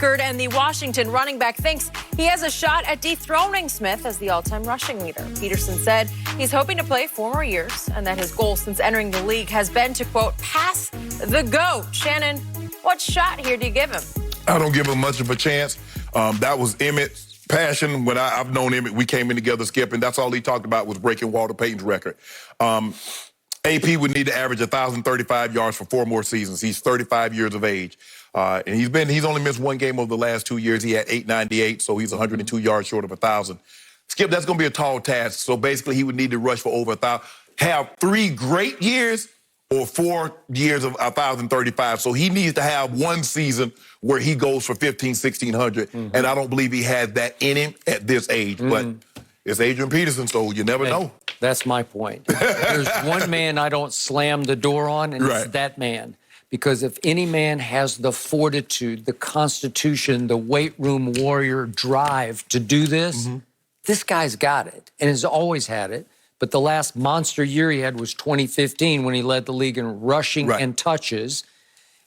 record, and the Washington running back thinks he has a shot at dethroning Smith as the all-time rushing leader. Peterson said he's hoping to play 4 more years and that his goal since entering the league has been to, quote, pass the GOAT. Shannon, what shot here do you give him? I don't give him much of a chance. That was Emmett's passion. When I've known Emmett, we came in together, Skip, and that's all he talked about was breaking Walter Payton's record. AP would need to average 1,035 yards for 4 more seasons. He's 35 years of age. And he's only missed 1 game over the last 2 years. He had 898, so he's 102 yards short of 1,000. Skip, that's going to be a tall task. So basically, he would need to rush for over 1,000, have 3 great years or 4 years of 1,035. So he needs to have 1 season where he goes for 1,500, 1,600. And I don't believe he has that in him at this age. But it's Adrian Peterson, so you never know. That's my point. There's one man I don't slam the door on, and it's that man. Because if any man has the fortitude, the constitution, the weight room warrior drive to do this, this guy's got it and has always had it. But the last monster year he had was 2015 when he led the league in rushing and touches.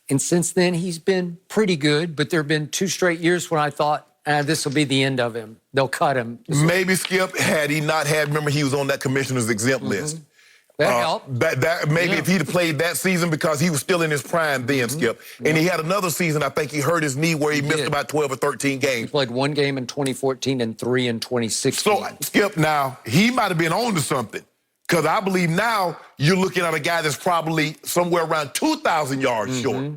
And since then, he's been pretty good. But there have been 2 straight years when I thought, this will be the end of him. They'll cut him. Maybe, Skip, had he not had, remember, he was on that commissioner's exempt list. That helped. Maybe if he'd have played that season because he was still in his prime then, Skip. And he had another season, I think he hurt his knee where he missed about 12 or 13 games. He played 1 game in 2014 and 3 in 2016. So, Skip, now, he might have been on to something. Because I believe now you're looking at a guy that's probably somewhere around 2,000 yards short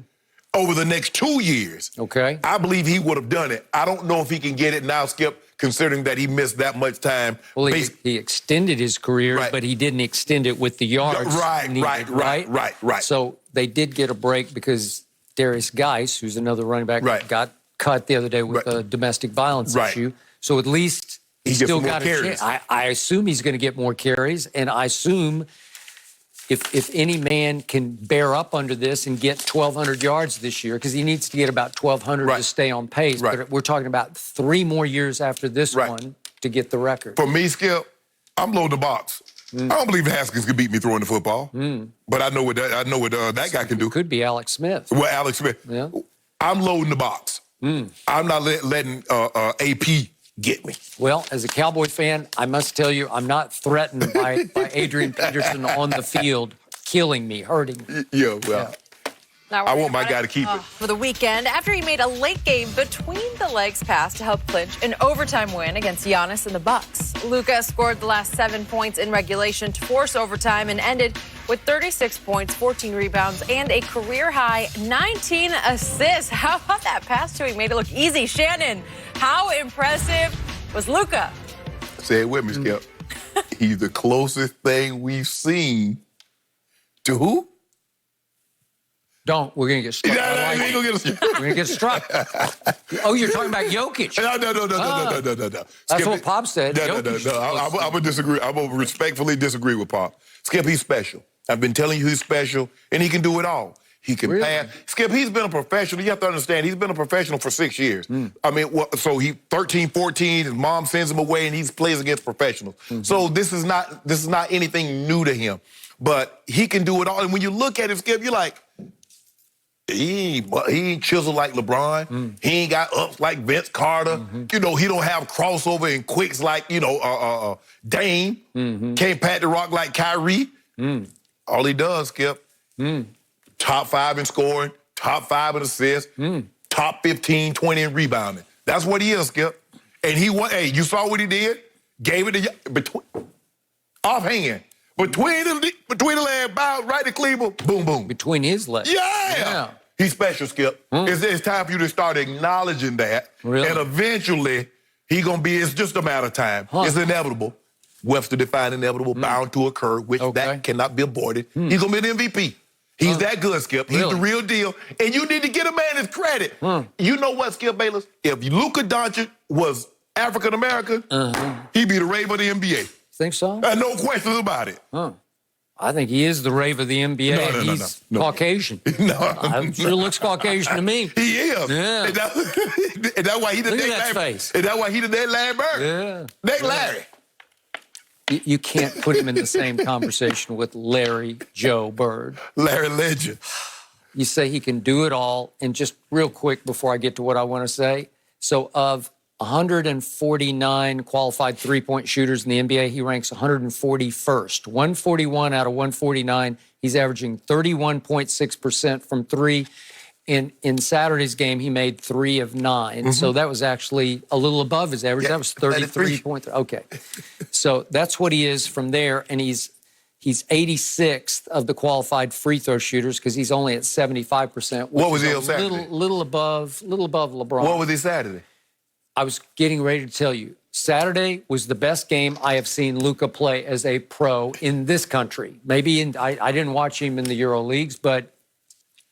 over the next 2 years. Okay. I believe he would have done it. I don't know if he can get it now, Skip, considering that he missed that much time. Well, he extended his career, but he didn't extend it with the yards. Right. So they did get a break because Darius Geis, who's another running back, got cut the other day with a domestic violence issue. So at least he still got a chance. I assume he's going to get more carries, and I assume if any man can bear up under this and get 1,200 yards this year, because he needs to get about 1,200 to stay on pace, but we're talking about 3 more years after this one to get the record. For me, Skip, I'm loading the box. I don't believe Haskins can beat me throwing the football, but I know what that guy can do. Could be Alex Smith. Well, Alex Smith. Yeah. I'm loading the box. I'm not letting AP get me. Well, as a Cowboy fan, I must tell you, I'm not threatened by Adrian Peterson on the field killing me, hurting me. Yeah, well, I want my guy to keep it. For the weekend, after he made a late game between the legs pass to help clinch an overtime win against Giannis and the Bucks. Luka scored the last 7 points in regulation to force overtime and ended with 36 points, 14 rebounds, and a career-high 19 assists. How about that pass to him? Made it look easy. Shannon, how impressive was Luka? Say it with me, Skip. He's the closest thing we've seen to who? We're going to get struck. We're going to get struck. Oh, you're talking about Jokic. No. That's what Pop said. No. I'm going to disagree. I'm going to respectfully disagree with Pop. Skip, he's special. I've been telling you he's special, and he can do it all. He can pass. Skip, he's been a professional. You have to understand, he's been a professional for 6 years. I mean, so he 13, 14, his mom sends him away, and he plays against professionals. So this is not anything new to him. But he can do it all. And when you look at him, Skip, you're like, he ain't chiseled like LeBron. He ain't got ups like Vince Carter. You know, he don't have crossover and quicks like, Dame. Can't pat the rock like Kyrie. All he does, Skip, top 5 in scoring, top 5 in assists, top 15, 20 in rebounding. That's what he is, Skip. And he won. Hey, you saw what he did? Gave it to offhand. Between the leg, bow right to Cleveland, boom, boom. Between his legs. Yeah. He's special, Skip. It's time for you to start acknowledging that. Really? And eventually, he's going to be, it's just a matter of time. It's inevitable. Webster defined inevitable, bound to occur, which that cannot be avoided. He's going to be an MVP. He's that good, Skip. He's the real deal. And you need to get a man his credit. You know what, Skip Bayless? If Luka Doncic was African-American, he'd be the rave of the NBA. Think so? No questions about it. I think he is the rave of the NBA. He's Caucasian. I'm sure looks Caucasian to me. He is. Yeah. And that's why he the Look next at that Larry. face. And that's why he the next Larry Bird. Yeah. Next Larry. You can't put him in the same conversation with Larry Joe Bird. Larry Legend. You say he can do it all. And just real quick before I get to what I want to say. So of 149 qualified three-point shooters in the NBA, he ranks 141st. 141 out of 149. He's averaging 31.6% from three. In Saturday's game, he made 3 of 9. So that was actually a little above his average. Yeah, that was 33.3. Okay. So that's what he is from there. And he's 86th of the qualified free throw shooters because he's only at 75%. What was he on Saturday? Little above LeBron. What was he Saturday? I was getting ready to tell you. Saturday was the best game I have seen Luka play as a pro in this country. Maybe I didn't watch him in the Euro Leagues, but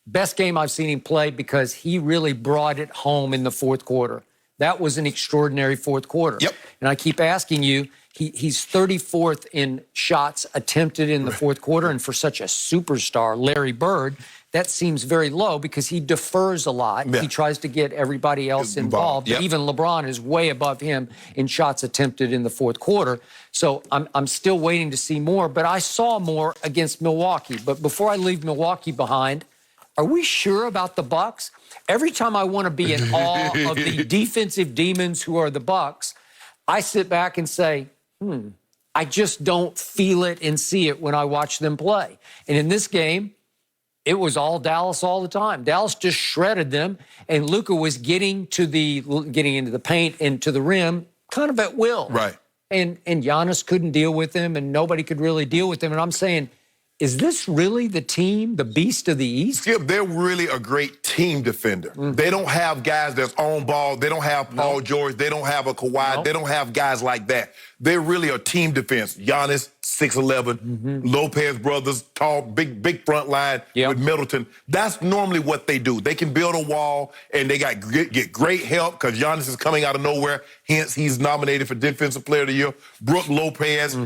best game I've seen him play because he really brought it home in the fourth quarter. That was an extraordinary fourth quarter. Yep. And I keep asking you, he's 34th in shots attempted in the fourth quarter. And for such a superstar, Larry Bird, that seems very low because he defers a lot. Yeah. He tries to get everybody else involved. Yep. Even LeBron is way above him in shots attempted in the fourth quarter. So I'm still waiting to see more. But I saw more against Milwaukee. But before I leave Milwaukee behind, are we sure about the Bucks? Every time I want to be in awe of the defensive demons who are the Bucks, I sit back and say, I just don't feel it and see it when I watch them play. And in this game, it was all Dallas all the time. Dallas just shredded them, and Luka was getting into the paint and to the rim kind of at will. Right. And Giannis couldn't deal with him, and nobody could really deal with him. And I'm saying, is this really the team, the beast of the East? Skip, they're really a great team defender. They don't have guys that's on ball. They don't have Paul George. They don't have a Kawhi. They don't have guys like that. They're really a team defense. Giannis, 6'11", Lopez brothers, tall, big front line with Middleton. That's normally what they do. They can build a wall, and they get great help because Giannis is coming out of nowhere. Hence, he's nominated for Defensive Player of the Year. Brook Lopez,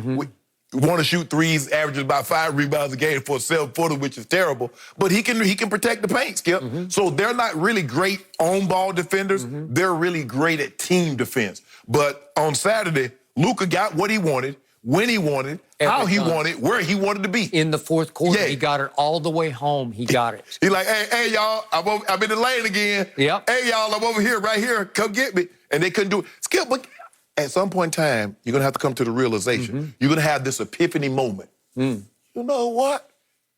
want to shoot threes, averages about 5 rebounds a game for a 7-footer, which is terrible. But he can protect the paint, Skip. So they're not really great on-ball defenders. They're really great at team defense. But on Saturday, Luka got what he wanted, when he wanted, how he wanted, where he wanted to be. In the fourth quarter, he got it all the way home. He got it. He's like, hey, y'all, I'm in the lane again. Yep. Hey, y'all, I'm over here, right here. Come get me. And they couldn't do it. Skip, but at some point in time, you're going to have to come to the realization. You're going to have this epiphany moment. You know what?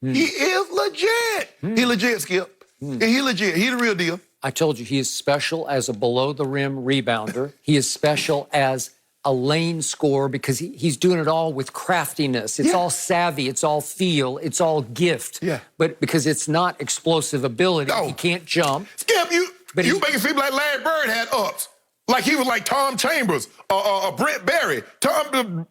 He is legit. He legit, Skip. He legit. He the real deal. I told you, he is special as a below-the-rim rebounder. He is special as a lane scorer because he's doing it all with craftiness. It's all savvy. It's all feel. It's all gift. But because it's not explosive ability, he can't jump. Skip, you make it seem like Larry Bird had ups. Like he was like Tom Chambers or Brent Barry.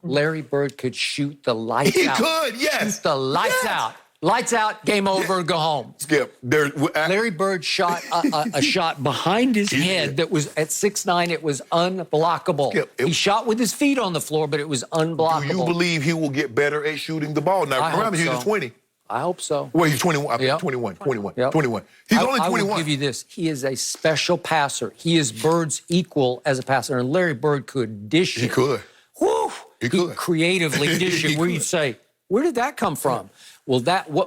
Larry Bird could shoot the lights out. He could, yes. Shoot the lights out. Lights out, game over, go home. Skip. Larry Bird shot a shot behind his head that was at 6'9". It was unblockable. Skip, he shot with his feet on the floor, but it was unblockable. Do you believe he will get better at shooting the ball? Now, remember, he's 20. I hope so. Well, he's 21. Yep. 21. Yep. 21. He's only 21. I will give you this. He is a special passer. He is Bird's equal as a passer. And Larry Bird could dish it. He could. Whew. He could. Creatively dish it where you'd say, where did that come from? Well,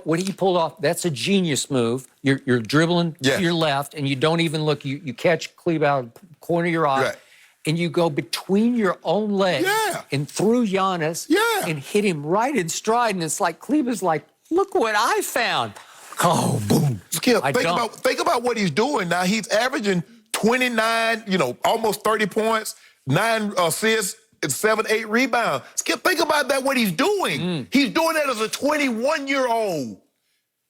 what he pulled off, that's a genius move. You're dribbling to your left, and you don't even look. You catch Cleve out of the corner of your eye. Right. And you go between your own legs and through Giannis and hit him right in stride. And it's like Cleve's like, look what I found. Oh, boom. Skip, think about what he's doing now. He's averaging 29, almost 30 points, 9 assists, and 7-8 rebounds. Skip, think about that, what he's doing. He's doing that as a 21-year-old.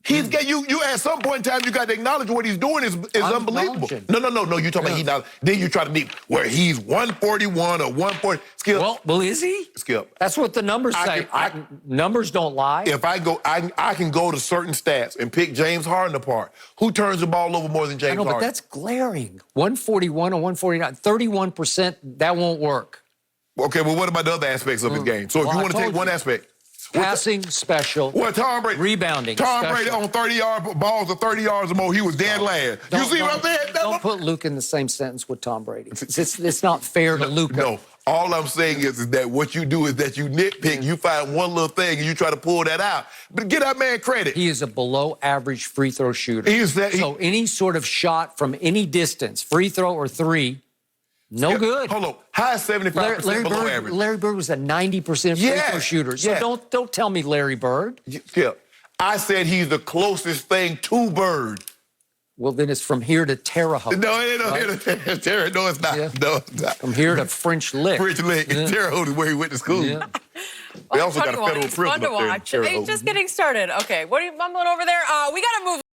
He's got you at some point in time, you got to acknowledge what he's doing is unbelievable. No. You're talking about he's not. Then you try to meet where he's 141 or 140. Skip. Well, is he? Skip. That's what the numbers say. Numbers don't lie. If I go, I can go to certain stats and pick James Harden apart. Who turns the ball over more than James Harden? But that's glaring. 141 or 149, 31%, that won't work. Okay, well, what about the other aspects of his game? So if you want to take one aspect. Passing, special. Well, Tom Brady. Rebounding, Tom special. Brady on 30-yard balls or 30 yards or more, he was dead last. You see what I'm saying? Don't put Luka in the same sentence with Tom Brady. It's not fair to Luka. No. All I'm saying is that what you do is that you nitpick. You find one little thing and you try to pull that out. But get that man credit. He is a below-average free throw shooter. So any sort of shot from any distance, free throw or three, no good. Hold on. How is 75% below average? Larry Bird was a 90% free throw shooter. So don't tell me Larry Bird. Yeah. I said he's the closest thing to Bird. Well, then it's from here to Terre Haute. No, it ain't here to Terre. No, it's not. Yeah. No, it's not. From here to French Lick. French Lick. Yeah. Terre Haute is where he went to school. Yeah. They also got a federal It's fun prison to up there in watch. Terre Hey, Haute. just getting started. Okay, what are you mumbling over there? We got to move